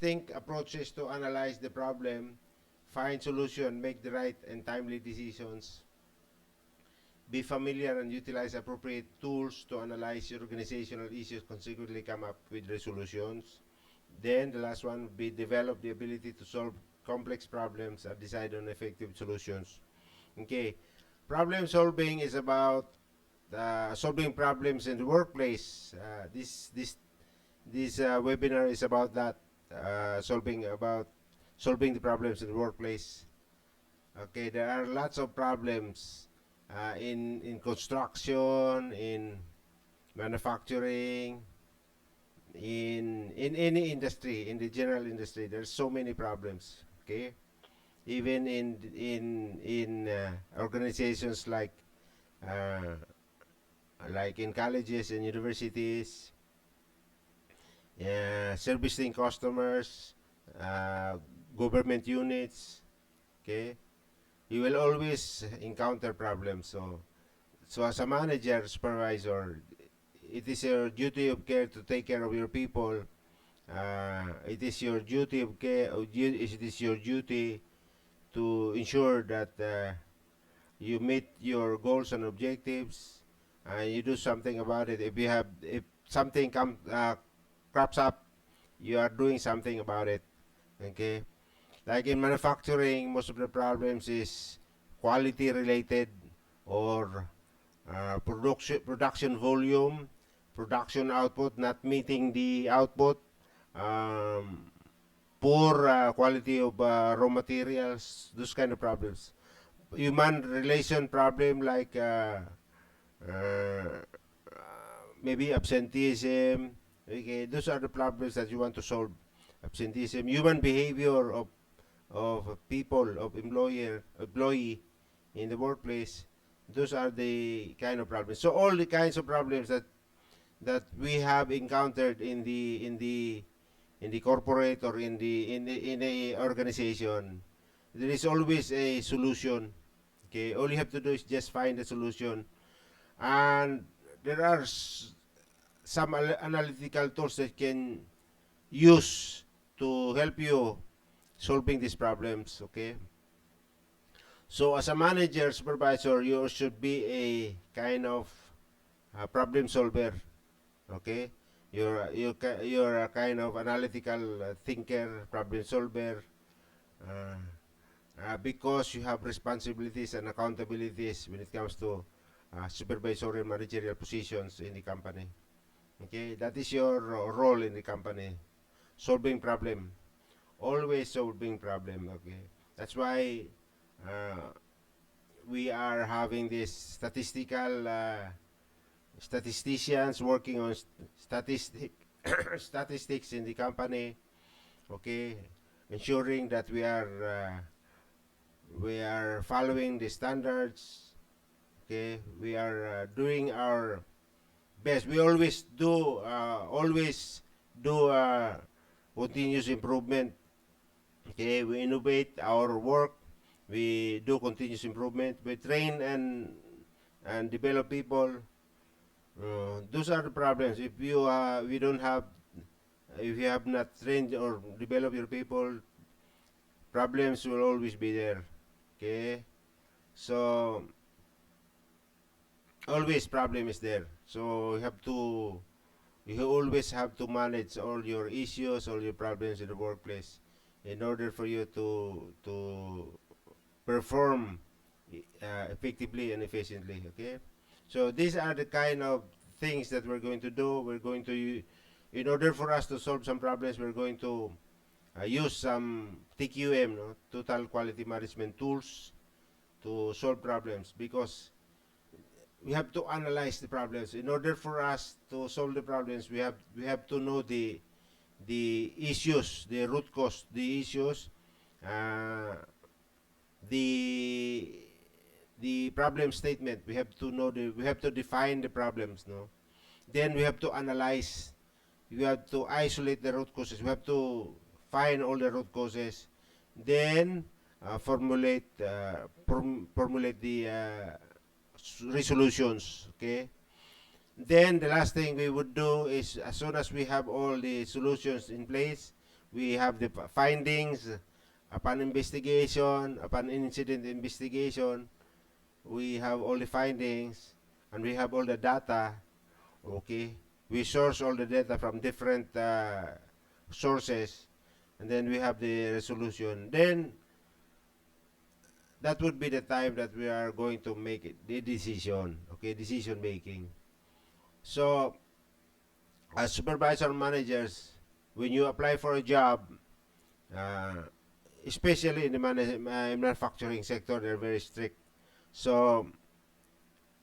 think approaches to analyze the problem, find solution, make the right and timely decisions, be familiar and utilize appropriate tools to analyze your organizational issues, consequently come up with resolutions. Then the last one would be develop the ability to solve complex problems and decide on effective solutions. Okay, problem solving is about solving problems in the workplace. This webinar is about that, solving the problems in the workplace. Okay, there are lots of problems in construction, in manufacturing, in any industry, in the general industry. There's so many problems. Okay, even in organizations like in colleges and universities, servicing customers, uh, government units. Okay, you will always encounter problems. So as a manager, supervisor, it is your duty of care to take care of your people. It is your duty of care. It is your duty to ensure that you meet your goals and objectives, and you do something about it. If something crops up, you are doing something about it. Okay, like in manufacturing, most of the problems is quality related, or production volume, production output not meeting the output, um, poor quality of raw materials, those kind of problems. Human relation problem like uh, maybe absenteeism. Okay, those are the problems that you want to solve. Absenteeism, human behavior of people, of employee in the workplace. Those are the kind of problems. So all the kinds of problems that we have encountered in the corporate, or in a organization, there is always a solution. Okay, all you have to do is just find a solution, and there are some analytical tools that can use to help you solving these problems. Okay, so as a manager, supervisor, you should be a kind of problem solver. Okay, you're a kind of analytical thinker, problem solver, uh, because you have responsibilities and accountabilities when it comes to supervisory and managerial positions in the company. Okay, that is your role in the company, solving problem, always solving problem. Okay, that's why uh, we are having this statisticians working on statistics in the company. Okay, ensuring that we are following the standards. Okay, we are doing our best. We always do continuous improvement. Okay, we innovate our work. We do continuous improvement. We train and develop people. Those are the problems. If you have not trained or developed your people, problems will always be there. Okay, so always problem is there. So you always have to manage all your issues, all your problems in the workplace, in order for you to perform effectively and efficiently. Okay, so these are the kind of things that we're going to do. In order for us to solve some problems, we're going to use some TQM, no? Total Quality Management tools, to solve problems, because we have to analyze the problems. In order for us to solve the problems, we have to know the issues, the root cause, the issues, uh, the the problem statement. We have to define the problems, no. Then we have to analyze. We have to isolate the root causes. We have to find all the root causes. Then formulate the resolutions. Okay. Then the last thing we would do is, as soon as we have all the solutions in place, We have the findings upon investigation, upon incident investigation. We have all the findings and we have all the data. Okay, we source all the data from different sources, and then we have the resolution. Then that would be the time that we are going to make it, the decision. Okay, decision making. So as supervisor managers, when you apply for a job, uh, especially in the manufacturing sector, they're very strict. So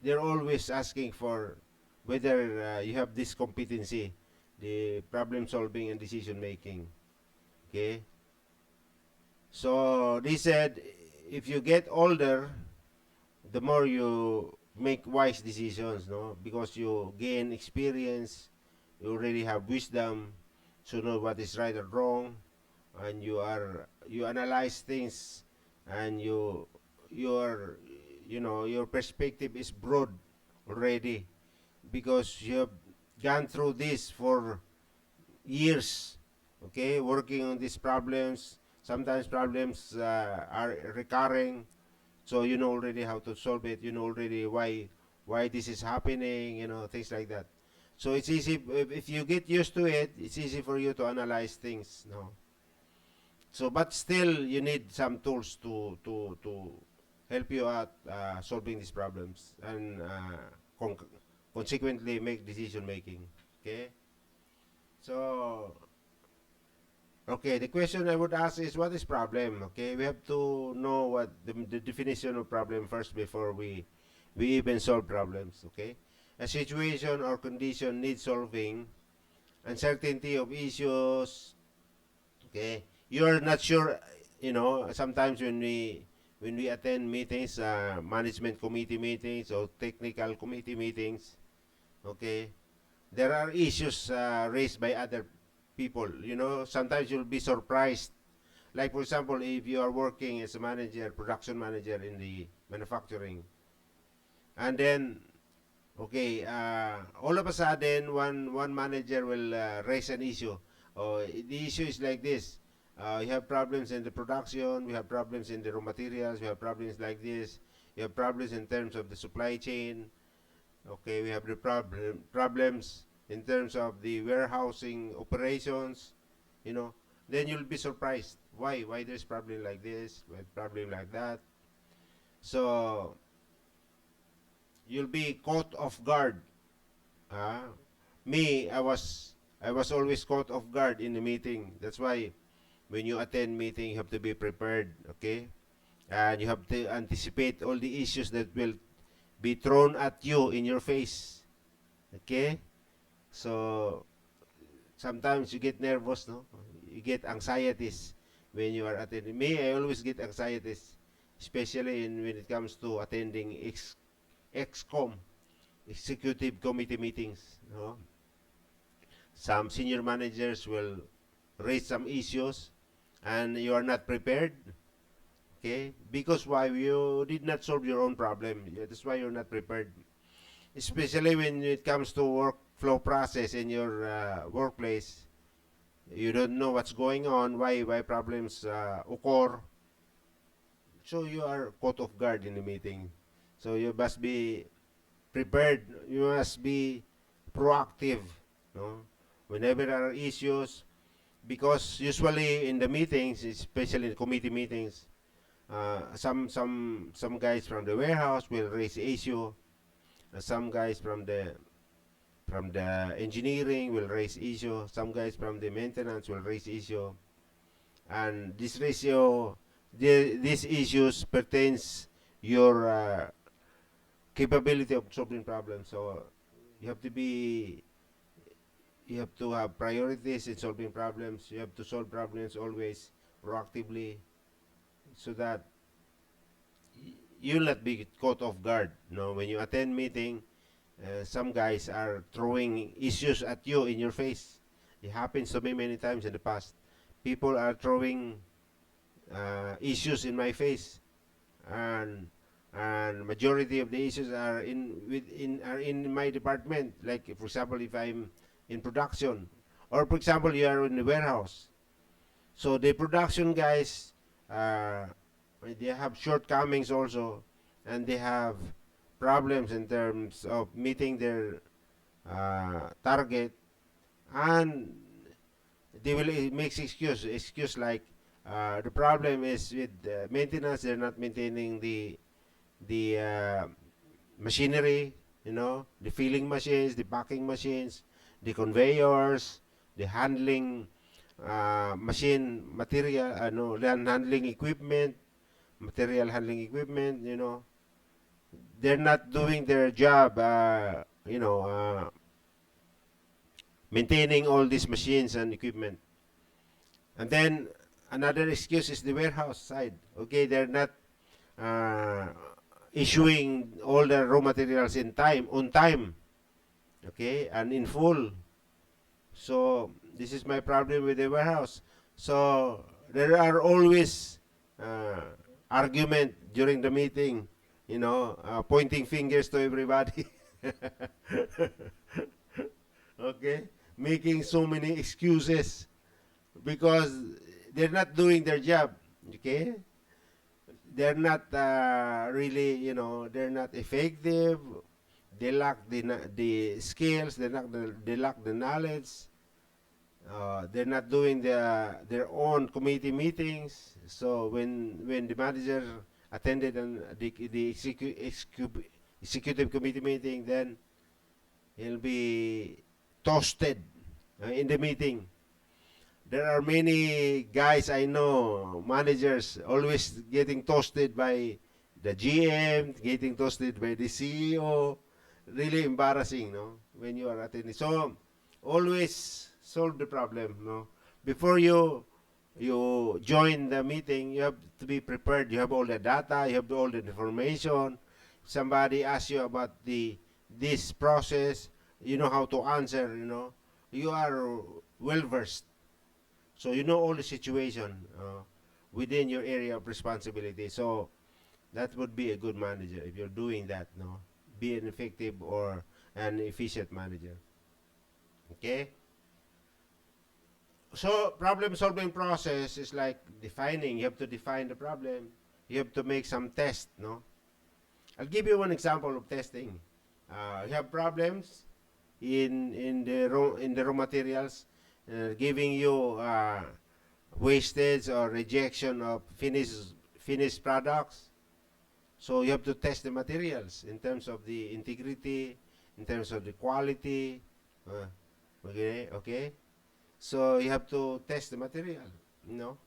they're always asking for whether you have this competency, the problem solving and decision making. Okay. So they said if you get older, the more you make wise decisions, no? Because you gain experience, you already have wisdom to know what is right or wrong, and you analyze things, and your your perspective is broad already because you have gone through this for years, okay, working on these problems. Sometimes problems are recurring, so you know already how to solve it. You know already why this is happening. You know, things like that. So it's easy if you get used to it. It's easy for you to analyze things. No. So, but still, you need some tools to help you out solving these problems and consequently make decision making. Okay. So, okay, the question I would ask is what is problem? Okay, we have to know what the definition of problem first before we even solve problems. Okay, a situation or condition needs solving, uncertainty of issues. Okay, you're not sure. You know, sometimes when we attend meetings, management committee meetings or technical committee meetings. Okay, there are issues raised by other people. You know, sometimes you'll be surprised. Like for example, if you are working as a manager, production manager in the manufacturing, and then okay, all of a sudden one manager will raise an issue. Oh, the issue is like this. You have problems in the production. We have problems in the raw materials. We have problems like this. You have problems in terms of the supply chain. Okay, we have the problems in terms of the warehousing operations, you know. Then you'll be surprised why there's problem like this, why problem like that. So you'll be caught off guard. Uh, Me, I was always caught off guard in the meeting. That's why when you attend meeting, you have to be prepared, okay? And you have to anticipate all the issues that will be thrown at you in your face, okay? So sometimes you get nervous, no? You get anxieties when you are attending. Me, I always get anxieties, especially when it comes to attending excom, executive committee meetings. No? Some senior managers will raise some issues, and you are not prepared. Okay, because why you did not solve your own problem. Yeah, that's why you're not prepared. Especially when it comes to workflow process in your workplace, you don't know what's going on, why problems occur. So you are caught off guard in the meeting. So you must be prepared. You must be proactive. No? Whenever there are issues, because usually in the meetings, especially in committee meetings, some guys from the warehouse will raise issue. Some guys from the engineering will raise issue. Some guys from the maintenance will raise issue. And this ratio, these issues pertains your capability of solving problems. So you have to be, you have to have priorities in solving problems. You have to solve problems always proactively, so that you'll not be caught off guard. No, when you attend meeting, some guys are throwing issues at you in your face. It happens to me many times in the past. People are throwing issues in my face, and majority of the issues are in my department. Like for example, if I'm in production, or for example, you are in the warehouse. So the production guys, uh, they have shortcomings also, and they have problems in terms of meeting their target, and they will make excuse like the problem is with maintenance. They're not maintaining the machinery, the filling machines, the packing machines, the conveyors, the handling machine material, no, land handling equipment, material handling equipment. They're not doing their job. Maintaining all these machines and equipment. And then another excuse is the warehouse side. Okay, they're not uh, issuing all the raw materials in time, on time, okay, and in full. So this is my problem with the warehouse. So there are always uh, argument during the meeting, pointing fingers to everybody. Okay, making so many excuses because they're not doing their job. Okay, they're not really, they're not effective. They lack the skills. They lack the knowledge. They're not doing their own committee meetings. So when the manager attended the executive committee meeting, then he'll be toasted in the meeting. There are many guys I know, managers, always getting toasted by the GM, getting toasted by the CEO. Really embarrassing, no? When you are attending. So, always solve the problem, no? Before you join the meeting, you have to be prepared. You have all the data, you have all the information. Somebody asks you about this process, you know how to answer, You are well versed, so you know all the situation within your area of responsibility. So that would be a good manager if you're doing that. No, be an effective or an efficient manager. Okay. So problem solving process is like defining. You have to define the problem. You have to make some test. No, I'll give you one example of testing. You have problems in the raw materials, giving you wastage or rejection of finished products. So you have to test the materials in terms of the integrity, in terms of the quality. Uh, okay. So you have to test the material, you know,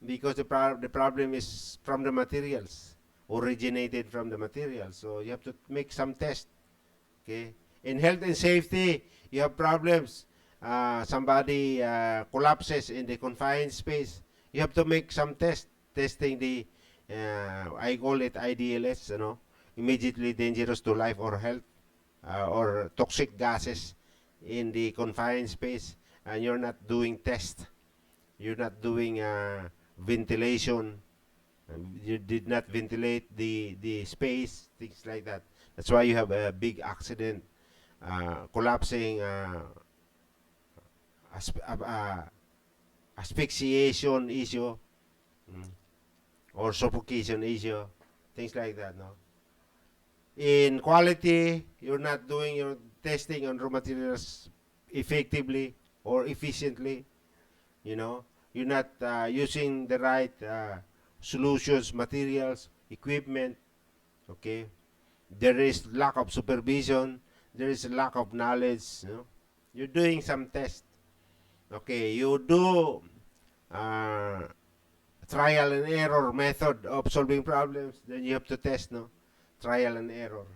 because the problem is from the materials, originated from the materials. So you have to make some test. Okay. In health and safety, you have problems. Somebody collapses in the confined space. You have to make some testing the, I call it IDLS, immediately dangerous to life or health, or toxic gases in the confined space. And you're not doing test. You're not doing ventilation. You did not ventilate the space, things like that. That's why you have a big accident, collapsing, asp- uh, uh, asphyxiation issue, mm, or suffocation issue, things like that. No, in quality, you're not doing your testing on raw materials effectively or efficiently. You know, you're not using the right solutions, materials, equipment. Okay, there is lack of supervision. There is lack of knowledge. You're doing some test. Okay, you do uh, trial and error method of solving problems. Then you have to test, no, trial and error.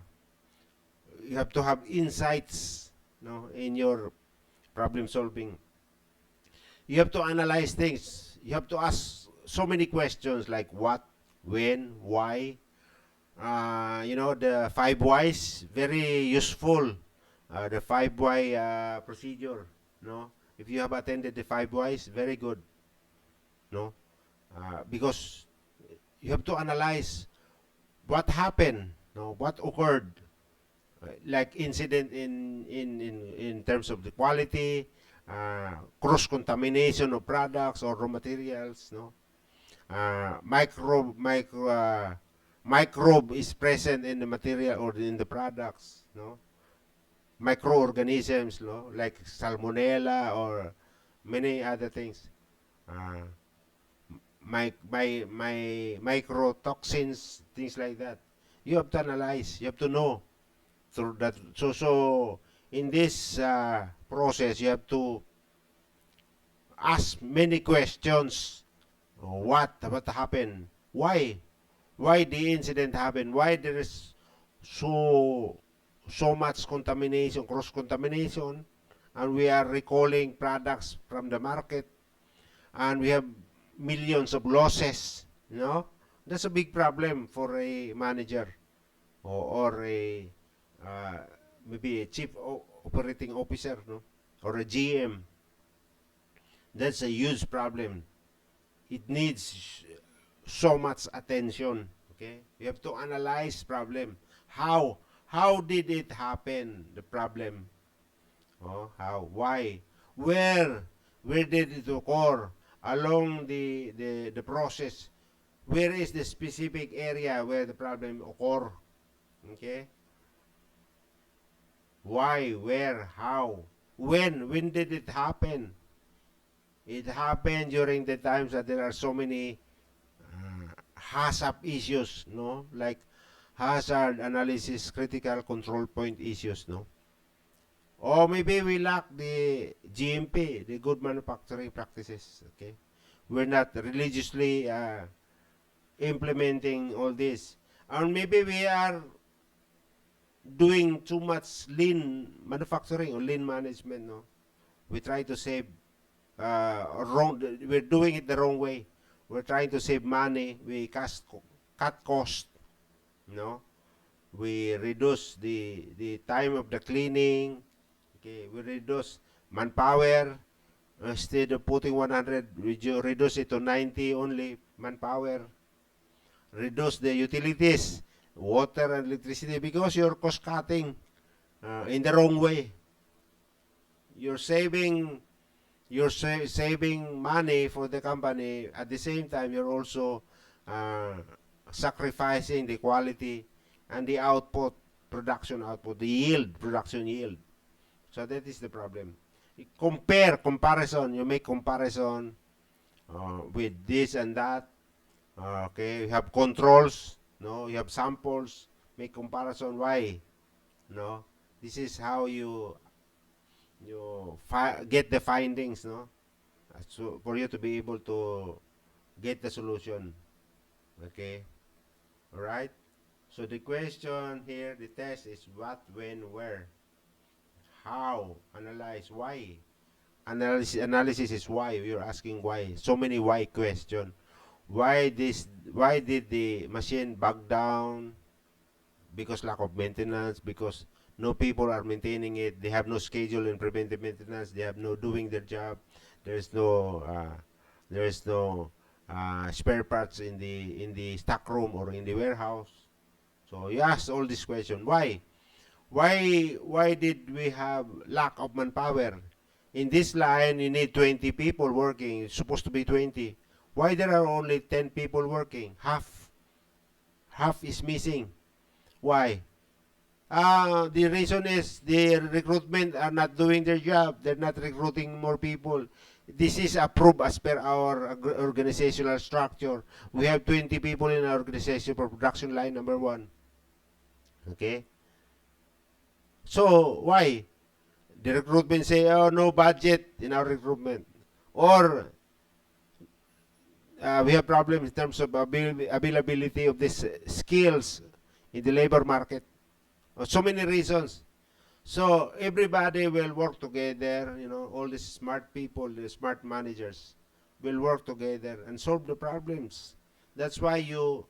You have to have insights, no, in your problem solving. You have to analyze things. You have to ask so many questions like what, when, why. The five whys, very useful. The five why procedure, no. If you have attended the five whys, very good, no. Because you have to analyze what happened, no, what occurred, like incident in terms of the quality, cross-contamination of products or raw materials, no? Microbe is present in the material or in the products, no? Microorganisms, no? Like salmonella or many other things. Uh, microtoxins, things like that. You have to analyze. You have to know through that. So in this process, you have to ask many questions. What happened? Why the incident happened? Why there is so so much contamination, cross contamination, and we are recalling products from the market, and we have millions of losses. You know, that's a big problem for a manager or a uh, maybe a chief operating officer, no, or a GM. That's a huge problem. It needs so much attention. Okay, you have to analyze problem. How did it happen? The problem. Oh, how? Why? Where? Where did it occur? Along the process. Where is the specific area where the problem occur? Okay. Why? Where? How? When? When did it happen? It happened during the times that there are so many hazard issues, no? Like hazard analysis, critical control point issues, no? Or maybe we lack the GMP, the good manufacturing practices, okay? We're not religiously implementing all this. And maybe we are doing too much lean manufacturing or lean management, no? We try to save wrong, we're doing it the wrong way. We're trying to save money, we cut cost, no? We reduce the time of the cleaning, okay? We reduce manpower. Instead of putting 100, you reduce it to 90 only manpower. Reduce the utilities, water and electricity, because you're cost cutting in the wrong way. You're saving saving money for the company. At the same time, you're also uh, sacrificing the quality and the output, production output, the yield, production yield. So that is the problem. Comparison. You make comparison with this and that. Okay, you have controls. No, you have samples. Make comparison. Why? No, this is how you get the findings. No, so for you to be able to get the solution. Okay, all right. So the question here, the test is what, when, where, how, analyze, why. Analysis is why. You're asking why. So many why question. Why this? Why did the machine bug down? Because lack of maintenance. Because no people are maintaining it. They have no schedule in preventive maintenance. They have no doing their job. There's no there is no spare parts in the stock room or in the warehouse. So you ask all these questions. Why? Why did we have lack of manpower? In this line, you need 20 people working. It's supposed to be 20. Why there are only 10 people working? Half is missing. Why? The reason is the recruitment are not doing their job. They're not recruiting more people. This is approved as per our organizational structure. We have 20 people in our organization for production line number one. Okay? So, why? The recruitment say, oh, no budget in our recruitment. Or we have problems in terms of availability of these skills in the labor market. So many reasons. So everybody will work together, you know, all these smart people, the smart managers will work together and solve the problems. That's why you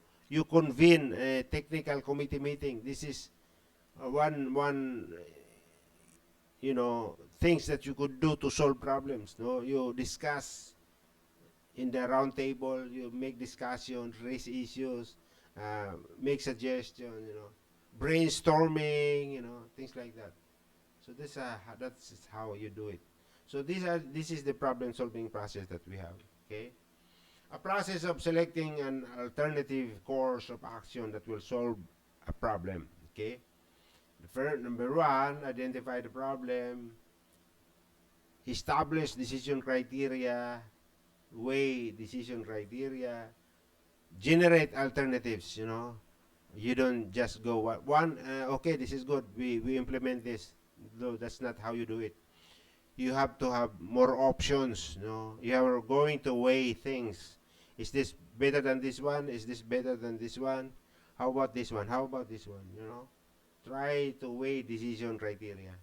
convene a technical committee meeting. This is one you know things that you could do to solve problems. No, you discuss in the round table. You make discussions, raise issues, make suggestions. You know, brainstorming. You know, things like that. So this that's how you do it. So this is the problem solving process that we have. Okay, a process of selecting an alternative course of action that will solve a problem. Okay, the first, number one, identify the problem, establish decision criteria, weigh decision criteria, generate alternatives. You don't just go one. Okay, this is good. We implement this. No, that's not how you do it. You have to have more options. You are going to weigh things. Is this better than this one? Is this better than this one? How about this one? How about this one? Try to weigh decision criteria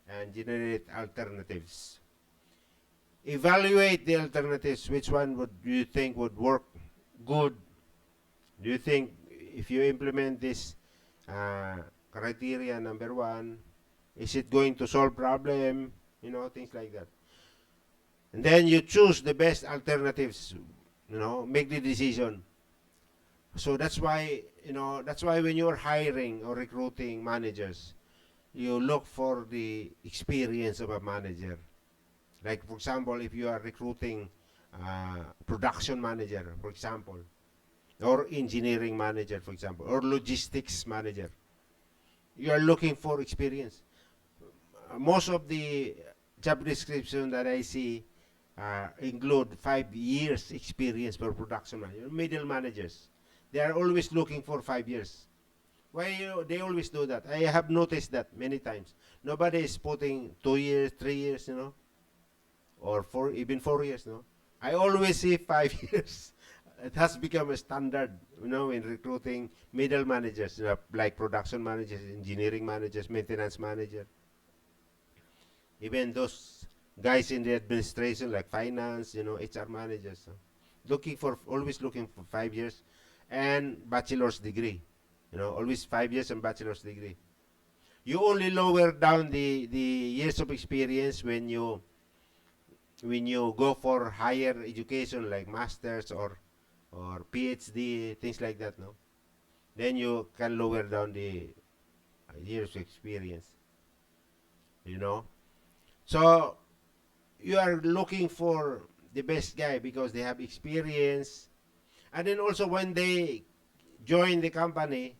and generate alternatives. Evaluate the alternatives. Which one would you think would work good? Do you think if you implement this uh, criteria number one, is it going to solve problem? Things like that. And then you choose the best alternatives. Make the decision. So that's why when you're hiring or recruiting managers, you look for the experience of a manager. Like for example, if you are recruiting production manager, for example, or engineering manager, for example, or logistics manager, you are looking for experience. Most of the job description that I see include 5 years experience for production manager, middle managers. They are always looking for 5 years. Why they always do that? I have noticed that many times. Nobody is putting 2 years, 3 years, or even 4 years. I always see 5 years. It has become a standard, in recruiting middle managers, like production managers, engineering managers, maintenance manager, even those guys in the administration like finance, HR managers, always looking for 5 years and bachelor's degree, always 5 years and bachelor's degree. You only lower down the years of experience when you go for higher education like masters or PhD, things like that. No, then you can lower down the years of experience. You know, so you are looking for the best guy because they have experience, and then also when they join the company,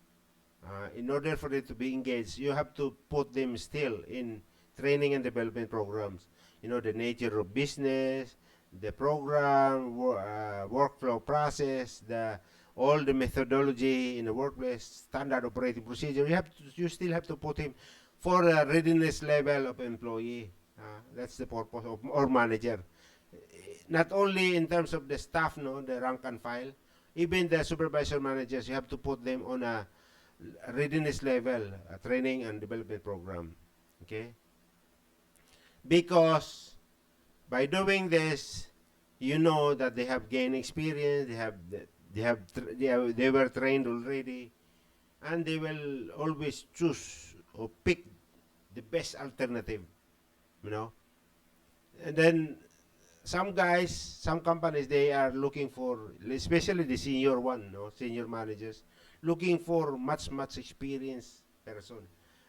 in order for them to be engaged, you have to put them still in training and development programs. The nature of business, the program, workflow process, the all the methodology in the workplace, standard operating procedure. You still have to put him for a readiness level of employee. That's the purpose of or manager. Not only in terms of the staff, no, the rank and file, even the supervisor managers, you have to put them on a readiness level, a training and development program. Okay? Because by doing this, you know that they have gained experience, they were trained already, and they will always choose or pick the best alternative, you know. And then some companies, they are looking for, especially the senior one, no, senior managers, looking for much experienced person.